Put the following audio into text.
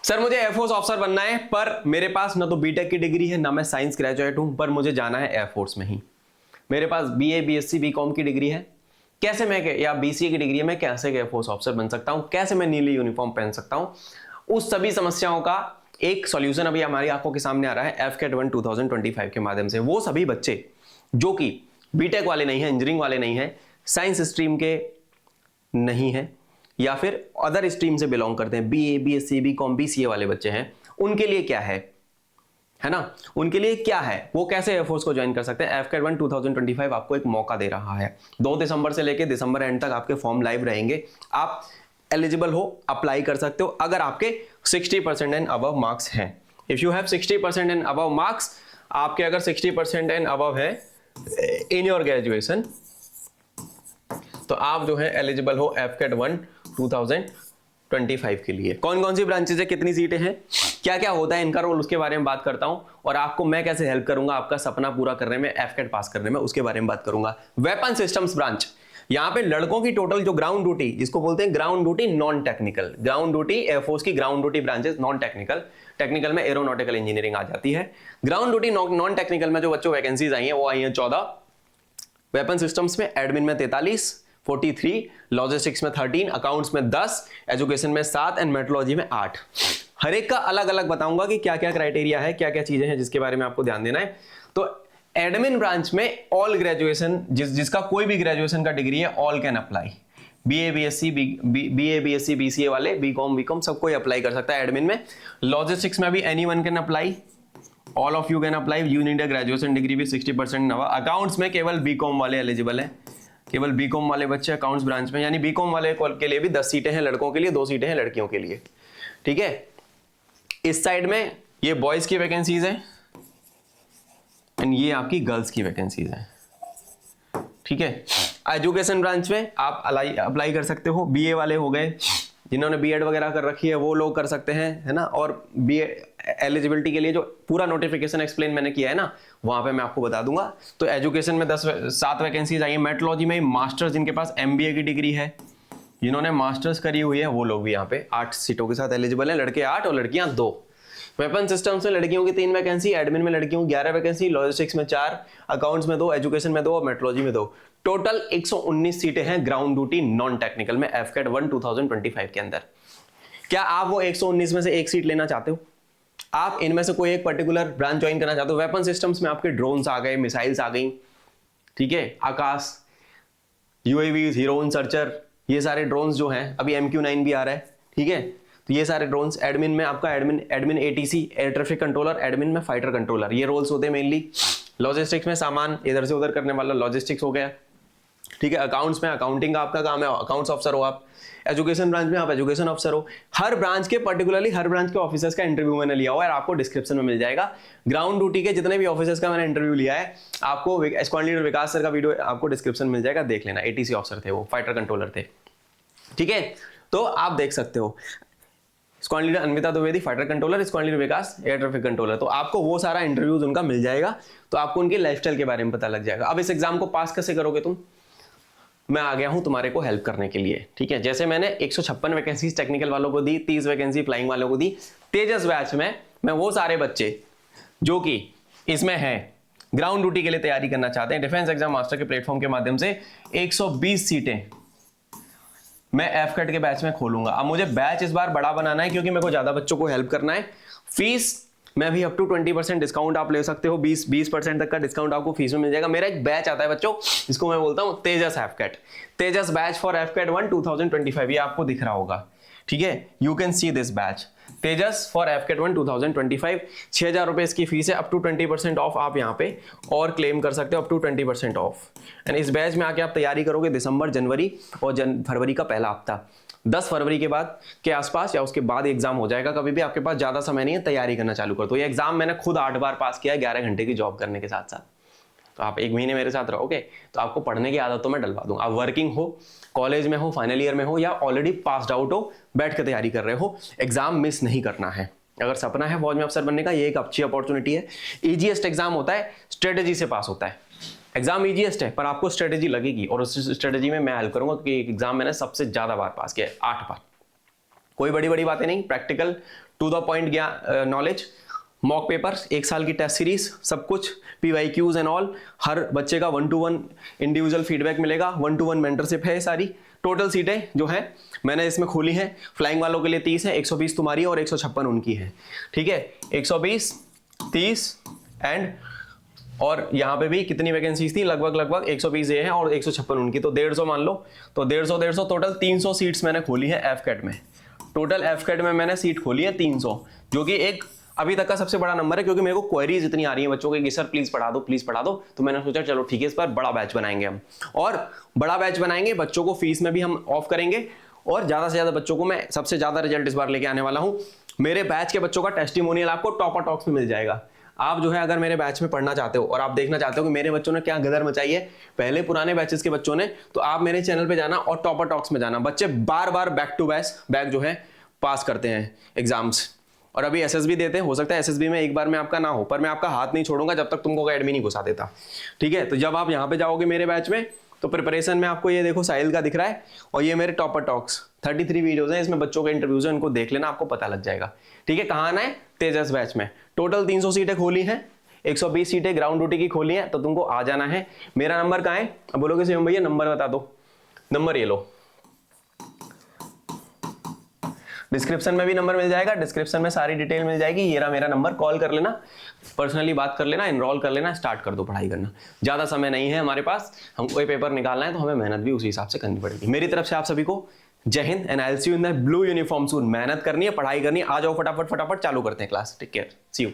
Sir मुझे air force officer बनना है, पर मेरे पास ना तो बीटेक की डिग्री है ना मैं साइंस ग्रेजुएट हूं, पर मुझे जाना है एयरफोर्स में ही। मेरे पास बीए बीएससी बीकॉम की डिग्री है, कैसे मैं या बीसीए की डिग्री है, मैं कैसे एयरफोर्स ऑफिसर बन सकता हूं, कैसे मैं नीली यूनिफॉर्म पहन सकता हूं। उस सभी समस्याओं का एक सॉल्यूशन अभी हमारी आंखों के सामने आ रहा है FCAT-1 2025 के माध्यम से। वो सभी बच्चे जो कि बीटेक वाले नहीं है, इंजीनियरिंग वाले नहीं है, साइंस स्ट्रीम के नहीं है, या फिर अदर स्ट्रीम से बिलोंग करते हैं, बीए बीएससी बीकॉम बीसीए वाले बच्चे हैं, उनके लिए क्या है ना, उनके लिए क्या है, वो कैसे एयरफोर्स को ज्वाइन कर सकते हैं। FCAT-1 2025 आपको एक मौका दे रहा है। 2 दिसंबर से लेकर दिसंबर एंड तक आपके फॉर्म लाइव रहेंगे। आप एलिजिबल हो, अप्लाई कर सकते हो अगर आपके 60% एंड अबव मार्क्स हैं। If you have 60% and above marks, आपके अगर 60% एंड अबव है इन योर ग्रेजुएशन, तो आप जो है एलिजिबल हो FCAT-1 2025 के लिए। कौन कौन सी ब्रांचेज है, कितनी सीटें हैं, क्या क्या होता है इनका रोल, उसके बारे में बात करता हूं, और आपको मैं कैसे हेल्प करूंगा आपका सपना पूरा करने में, FCAT पास करने में, उसके बारे में बात करूंगा। वेपन सिस्टम्स ब्रांच, यहां पे लड़कों की टोटल जो ग्राउंड ड्यूटी, जिसको बोलते हैं ground duty non technical, ground duty air force की ground duty branches non technical, technical में एरोनॉटिकल इंजीनियरिंग आ जाती है। ग्राउंड ड्यूटी नॉन टेक्निकल में जो बच्चों वैकेंसीज आई हैं वो आई हैं 14, वेपन सिस्टम्स में एडमिन में 43, 43, लॉजिस्टिक्स में 13, अकाउंट्स में 10, एजुकेशन में 7 एंड मेट्रोलॉजी में 8। हर एक का अलग अलग बताऊंगा कि क्या क्या क्राइटेरिया है, क्या क्या चीजें हैं जिसके बारे में आपको ध्यान देना है। तो एडमिन ब्रांच में ऑल ग्रेजुएशन, जिसका कोई भी ग्रेजुएशन का डिग्री है, all can apply. BA BSc BA BSc BCA वाले, बीकॉम बीकॉम सब कोई अप्लाई कर सकता है एडमिन में। लॉजिस्टिक्स में भी anyone can apply, all of you can apply, you need a graduation degree भी 60% नवा। अकाउंट्स में केवल बीकॉम वाले एलिजिबल है, केवल बीकॉम वाले बच्चे अकाउंट्स ब्रांच में, यानी बीकॉम वाले के लिए भी 10 सीटें हैं लड़कों के लिए, 2 सीटें हैं लड़कियों के लिए। ठीक है, इस साइड में ये बॉयज की वैकेंसीज हैं एंड ये आपकी गर्ल्स की वैकेंसीज हैं। ठीक है, एजुकेशन ब्रांच में आप अप्लाई कर सकते हो, बीए वाले हो गए, जिन्होंने बीएड वगैरह कर रखी है वो लोग कर सकते हैं, है ना। और बीए एलिजिबिलिटी के लिए जो पूरा नोटिफिकेशन एक्सप्लेन मैंने किया है ना, वहां पे मैं आपको बता दूंगा। तो एजुकेशन में 7 वैकेंसीज आई है। मेट्रोलॉजी में मास्टर्स, जिनके पास एमबीए की डिग्री है, जिन्होंने मास्टर्स करी हुई है, वो लोग भी यहाँ पे 8 सीटों के साथ एलिजिबल है, लड़के 8 और लड़कियां 2। वेपन सिस्टम्स में लड़कियों की 3 वैकेंसी, एडमिन में लड़कियों की 11 वैकेंसी, लॉजिस्टिक्स में 4, अकाउंट्स में 2, एजुकेशन में 2 और मेट्रोलॉजी में 2। टोटल 119 सीटें हैं ग्राउंड ड्यूटी नॉन टेक्निकल में FCAT-1 2025 के अंदर। क्या आप वो 119 में से एक सीट लेना चाहते हो? आप इनमें से कोई एक पर्टिकुलर ब्रांच ज्वाइन करना चाहते हो? वेपन सिस्टम्स में आपके ड्रोन्स आ गए, मिसाइल्स आ गई, ठीक है, आकाश, UAV, हीरोन, सर्चर, ये सारे ड्रोन्स जो हैं, अभी MQ-9 भी आ रहा है, ठीक है, तो ये सारे ड्रोन्स। एडमिन में आपका admin ATC, air traffic controller, admin में फाइटर कंट्रोलर, ये रोल्स होते हैं मेनली। लॉजिस्टिक्स में सामान इधर से उधर करने वाला लॉजिस्टिक्स हो गया, ठीक है। अकाउंट्स में अकाउंटिंग का आपका काम है, अकाउंट्स ऑफिसर हो आप। एजुकेशन ब्रांच में आप एजुकेशन ऑफिसर हो। हर ब्रांच के पर्टिकुलरली हर ब्रांच के ऑफिसर्स का इंटरव्यू मैंने लिया हुआ है, आपको डिस्क्रिप्शन में मिल जाएगा। ग्राउंड ड्यूटी के जितने भी ऑफिसर्स का मैंने इंटरव्यू लिया है, आपको स्क्वाड लीडर विकास सर का वीडियो आपको डिस्क्रिप्शन मिल जाएगा, देख लेना। ATC ऑफिसर थे वो, फाइटर कंट्रोलर थे, ठीक है, तो आप देख सकते हो। Squad leader Anvita Dwivedi fighter controller, squad leader Vikas air traffic controller. तो आपको वो सारा इंटरव्यूज उनका मिल जाएगा, तो आपको उनकी लाइफस्टाइल के बारे में पता लग जाएगा। अब इस एग्जाम को पास कैसे करोगे तुम? मैं आ गया हूं तुम्हारे को हेल्प करने के लिए, ठीक है। जैसे मैंने 156 वैकेंसी टेक्निकल वालों को दी, 30 वैकेंसी फ्लाइंग वालों को दी, तेजस बैच में मैं वो सारे बच्चे जो कि इसमें हैं, ग्राउंड ड्यूटी के लिए तैयारी करना चाहते हैं, डिफेंस एग्जाम मास्टर के प्लेटफॉर्म के माध्यम से 120 सीटें मैं FCAT के बैच में खोलूंगा। अब मुझे बैच इस बार बड़ा बनाना है क्योंकि मेरे को ज्यादा बच्चों को हेल्प करना है। फीस मैं भी अप टू 20% डिस्काउंट आप ले सकते हो, 20% तक का डिस्काउंट आपको फीस में मिल जाएगा। मेरा एक बैच आता है बच्चों, जिसको मैं बोलता हूं तेजस FCAT, Tejas batch for FCAT-1 2025, ये आपको दिख रहा होगा, ठीक है। You can see this batch, Tejas for FCAT-1 2025। 6,000 रुपए इसकी फीस है, अप टू 20% ऑफ आप यहाँ पे और क्लेम कर सकते हो, अप टू 20% ऑफ। एंड इस बैच में आके आप तैयारी करोगे दिसंबर, जनवरी और फरवरी का पहला हफ्ता। 10 फरवरी के बाद के आसपास या उसके बाद एग्जाम हो जाएगा, कभी भी आपके पास ज्यादा समय नहीं है, तैयारी करना चालू कर दो। ये एग्जाम मैंने खुद 8 बार पास किया है 11 घंटे की जॉब करने के साथ साथ। तो आप 1 महीने मेरे साथ रहोगे तो आपको पढ़ने की आदत तो मैं डलवा दूंगा। आप वर्किंग हो, कॉलेज में हो, फाइनल ईयर में हो या ऑलरेडी पास्ड आउट हो, बैठ के तैयारी कर रहे हो, एग्जाम मिस नहीं करना है। अगर सपना है फौज में अफसर बनने का, ये एक अच्छी अपॉर्चुनिटी है। ईजीएस्ट एग्जाम होता है, स्ट्रेटेजी से पास होता है। एग्जाम ईजीएस्ट है पर आपको स्ट्रेटेजी लगेगी, और उस स्ट्रेटेजी में मैं हेल्प करूंगा क्योंकि एग्जाम मैंने सबसे ज्यादा बार पास किया है, 8 बार। कोई बड़ी बड़ी बातें नहीं, practical to the point knowledge, mock papers, 1 साल की टेस्ट सीरीज, सब कुछ, PYQs एंड ऑल, हर बच्चे का 1-to-1 इंडिविजुअल फीडबैक मिलेगा, 1-to-1 मेंटरशिप है। सारी टोटल सीटें जो है मैंने इसमें खोली हैं, फ्लाइंग वालों के लिए 30 है, 120 तुम्हारी और 156 उनकी है, ठीक है। 120, 30 एंड और यहाँ पे भी कितनी वैकेंसीज थी, लगभग 120 ये है और 156 उनकी, तो 150 मान लो, तो 150 टोटल 300 सीट्स मैंने खोली है एफकेट में। टोटल एफकेट में मैंने सीट खोली है 300, जो कि एक अभी तक का सबसे बड़ा नंबर है, क्योंकि मेरे को क्वेरीज इतनी आ रही है बच्चों के कि सर प्लीज पढ़ा दो, तो मैंने सोचा चलो ठीक है, इस बार बड़ा बैच बनाएंगे हम, और बड़ा बैच बनाएंगे, बच्चों को फीस में भी हम ऑफ करेंगे, और ज्यादा से ज्यादा बच्चों को मैं सबसे ज्यादा रिजल्ट इस बार लेके आने वाला हूं। मेरे बैच के बच्चों का टेस्टिमोनियल आपको टॉपर टॉक्स में मिल जाएगा। आप जो है अगर मेरे बैच में पढ़ना चाहते हो और आप देखना चाहते हो कि मेरे बच्चों ने क्या गदर मचाई है पहले पुराने बैचेस के बच्चों ने, तो आप मेरे चैनल पे जाना और टॉपर टॉक्स में जाना। बच्चे बार बार बैक टू बैक जो है पास करते हैं एग्जाम्स, और अभी एसएसबी देते हैं। हो सकता है एसएसबी में एक बार में आपका ना हो, पर मैं आपका हाथ नहीं छोड़ूंगा जब तक तुमको एडमिन नहीं घुसा देता, ठीक है। तो जब आप यहाँ पे जाओगे मेरे बैच में, तो प्रिपरेशन में आपको ये देखो साहिल का दिख रहा है, और ये मेरे टॉपर टॉक्स 33 वीडियोस हैं, इसमें बच्चों के इंटरव्यूज हैं, इनको देख लेना, आपको पता लग जाएगा, ठीक है। कहाँ आना है, तेजस बैच में। टोटल 300 सीटें खोली हैं, 120 सीटें ग्राउंड ड्यूटी की खोली हैं, तो तुमको आ जाना है। मेरा नंबर कहाँ है, अब बोलोगे शिवम भैया नंबर बता दो, नंबर ये लो, डिस्क्रिप्शन में भी नंबर मिल जाएगा, डिस्क्रिप्शन में सारी डिटेल मिल जाएगी, ये रहा मेरा नंबर, कॉल कर लेना, पर्सनली बात कर लेना, एनरोल कर लेना, स्टार्ट कर दो पढ़ाई करना। ज़्यादा समय नहीं है हमारे पास, हमको ये पेपर निकालना है, तो हमें मेहनत भी उसी हिसाब से करनी पड़ेगी। मेरी तरफ से आप सभी को Jai Hind and I will see you in the blue uniform soon. मेहनत करनी है, पढ़ाई करनी है, आ जाओ फटाफट चालू करते हैं class. Take care, see you.